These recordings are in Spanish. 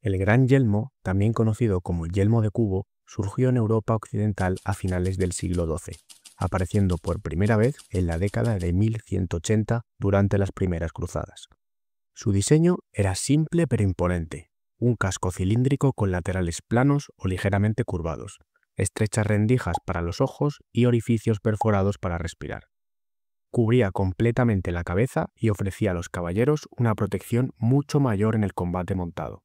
El gran yelmo, también conocido como yelmo de cubo, surgió en Europa occidental a finales del siglo XII, apareciendo por primera vez en la década de 1180 durante las primeras cruzadas. Su diseño era simple pero imponente, un casco cilíndrico con laterales planos o ligeramente curvados, estrechas rendijas para los ojos y orificios perforados para respirar. Cubría completamente la cabeza y ofrecía a los caballeros una protección mucho mayor en el combate montado.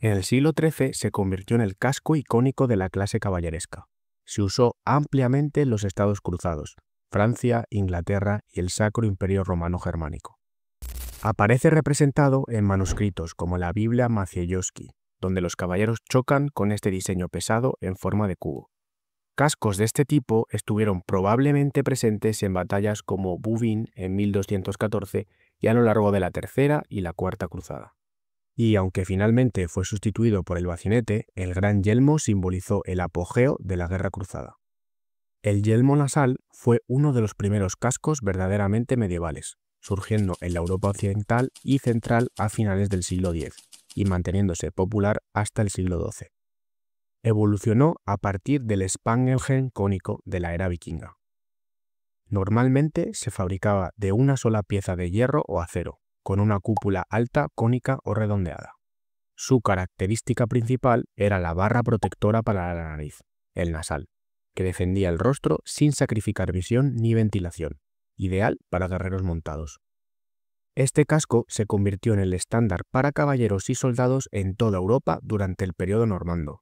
En el siglo XIII se convirtió en el casco icónico de la clase caballeresca. Se usó ampliamente en los estados cruzados, Francia, Inglaterra y el Sacro Imperio Romano Germánico. Aparece representado en manuscritos como la Biblia Maciejowski, donde los caballeros chocan con este diseño pesado en forma de cubo. Cascos de este tipo estuvieron probablemente presentes en batallas como Bouvines en 1214 y a lo largo de la Tercera y la Cuarta Cruzada. Y aunque finalmente fue sustituido por el bacinete, el gran yelmo simbolizó el apogeo de la guerra cruzada. El yelmo nasal fue uno de los primeros cascos verdaderamente medievales, surgiendo en la Europa occidental y central a finales del siglo X y manteniéndose popular hasta el siglo XII. Evolucionó a partir del spangelhelm cónico de la era vikinga. Normalmente se fabricaba de una sola pieza de hierro o acero, con una cúpula alta, cónica o redondeada. Su característica principal era la barra protectora para la nariz, el nasal, que defendía el rostro sin sacrificar visión ni ventilación, ideal para guerreros montados. Este casco se convirtió en el estándar para caballeros y soldados en toda Europa durante el periodo normando.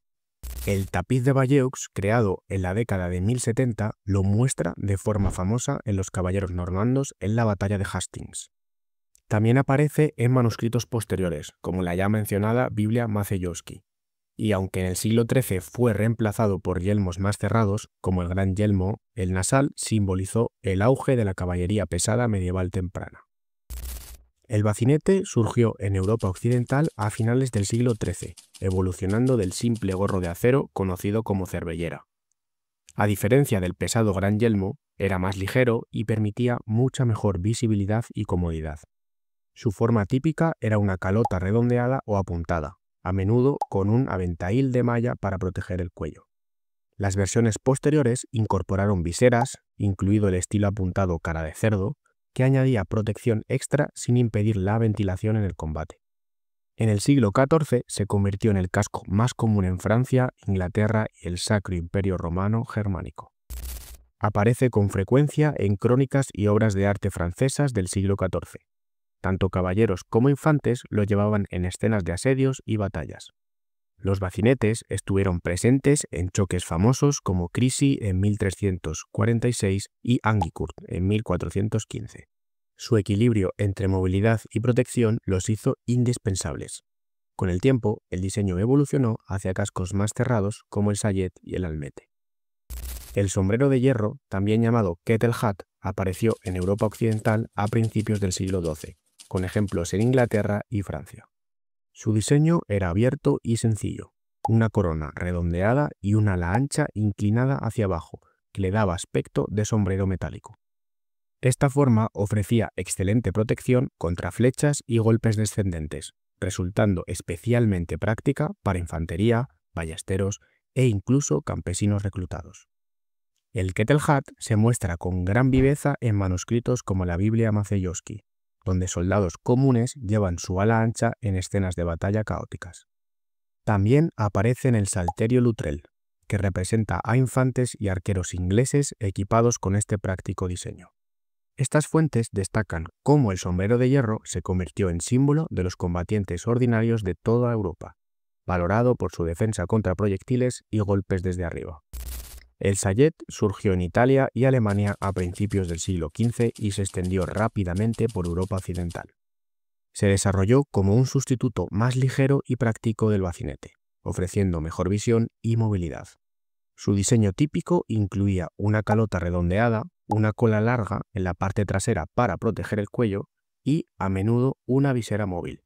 El tapiz de Bayeux, creado en la década de 1070, lo muestra de forma famosa en los caballeros normandos en la batalla de Hastings. También aparece en manuscritos posteriores, como la ya mencionada Biblia Maciejowski, y aunque en el siglo XIII fue reemplazado por yelmos más cerrados, como el gran yelmo, el nasal simbolizó el auge de la caballería pesada medieval temprana. El bacinete surgió en Europa occidental a finales del siglo XIII, evolucionando del simple gorro de acero conocido como cervellera. A diferencia del pesado gran yelmo, era más ligero y permitía mucha mejor visibilidad y comodidad. Su forma típica era una calota redondeada o apuntada, a menudo con un aventail de malla para proteger el cuello. Las versiones posteriores incorporaron viseras, incluido el estilo apuntado cara de cerdo, que añadía protección extra sin impedir la ventilación en el combate. En el siglo XIV se convirtió en el casco más común en Francia, Inglaterra y el Sacro Imperio Romano Germánico. Aparece con frecuencia en crónicas y obras de arte francesas del siglo XIV. Tanto caballeros como infantes lo llevaban en escenas de asedios y batallas. Los bacinetes estuvieron presentes en choques famosos como Crécy en 1346 y Agincourt en 1415. Su equilibrio entre movilidad y protección los hizo indispensables. Con el tiempo, el diseño evolucionó hacia cascos más cerrados como el sayet y el almete. El sombrero de hierro, también llamado kettle hat, apareció en Europa occidental a principios del siglo XII, con ejemplos en Inglaterra y Francia. Su diseño era abierto y sencillo, una corona redondeada y una ala ancha inclinada hacia abajo, que le daba aspecto de sombrero metálico. Esta forma ofrecía excelente protección contra flechas y golpes descendentes, resultando especialmente práctica para infantería, ballesteros e incluso campesinos reclutados. El kettle hat se muestra con gran viveza en manuscritos como la Biblia Maciejowski, donde soldados comunes llevan su ala ancha en escenas de batalla caóticas. También aparece en el Salterio Luttrell, que representa a infantes y arqueros ingleses equipados con este práctico diseño. Estas fuentes destacan cómo el sombrero de hierro se convirtió en símbolo de los combatientes ordinarios de toda Europa, valorado por su defensa contra proyectiles y golpes desde arriba. El sayet surgió en Italia y Alemania a principios del siglo XV y se extendió rápidamente por Europa occidental. Se desarrolló como un sustituto más ligero y práctico del bacinete, ofreciendo mejor visión y movilidad. Su diseño típico incluía una calota redondeada, una cola larga en la parte trasera para proteger el cuello y, a menudo, una visera móvil.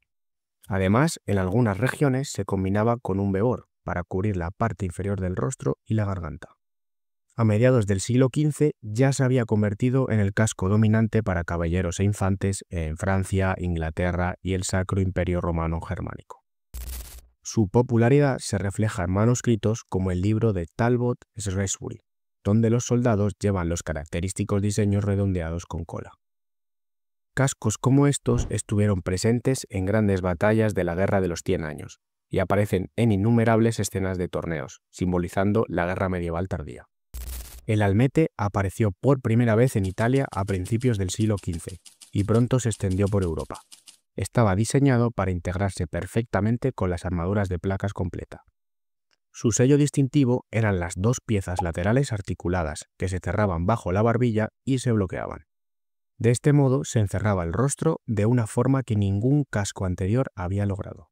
Además, en algunas regiones se combinaba con un bebor para cubrir la parte inferior del rostro y la garganta. A mediados del siglo XV ya se había convertido en el casco dominante para caballeros e infantes en Francia, Inglaterra y el Sacro Imperio Romano Germánico. Su popularidad se refleja en manuscritos como el libro de Talbot Shrewsbury, donde los soldados llevan los característicos diseños redondeados con cola. Cascos como estos estuvieron presentes en grandes batallas de la Guerra de los 100 años y aparecen en innumerables escenas de torneos, simbolizando la guerra medieval tardía. El almete apareció por primera vez en Italia a principios del siglo XV y pronto se extendió por Europa. Estaba diseñado para integrarse perfectamente con las armaduras de placas completa. Su sello distintivo eran las dos piezas laterales articuladas que se cerraban bajo la barbilla y se bloqueaban. De este modo se encerraba el rostro de una forma que ningún casco anterior había logrado.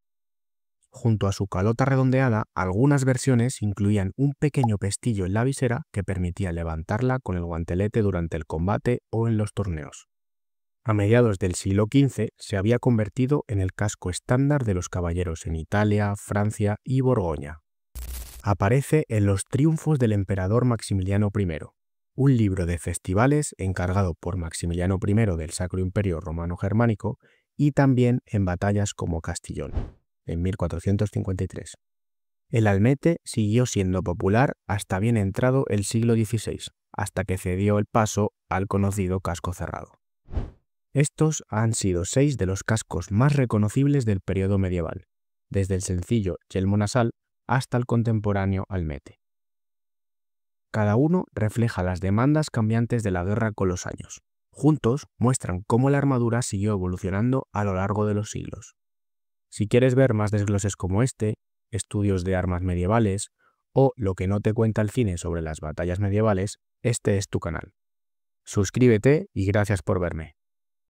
Junto a su calota redondeada, algunas versiones incluían un pequeño pestillo en la visera que permitía levantarla con el guantelete durante el combate o en los torneos. A mediados del siglo XV se había convertido en el casco estándar de los caballeros en Italia, Francia y Borgoña. Aparece en los triunfos del emperador Maximiliano I, un libro de festivales encargado por Maximiliano I del Sacro Imperio Romano Germánico, y también en batallas como Castillón, en 1453. El almete siguió siendo popular hasta bien entrado el siglo XVI, hasta que cedió el paso al conocido casco cerrado. Estos han sido 6 de los cascos más reconocibles del periodo medieval, desde el sencillo yelmo nasal hasta el contemporáneo almete. Cada uno refleja las demandas cambiantes de la guerra con los años. Juntos muestran cómo la armadura siguió evolucionando a lo largo de los siglos. Si quieres ver más desgloses como este, estudios de armas medievales o lo que no te cuenta el cine sobre las batallas medievales, este es tu canal. Suscríbete y gracias por verme.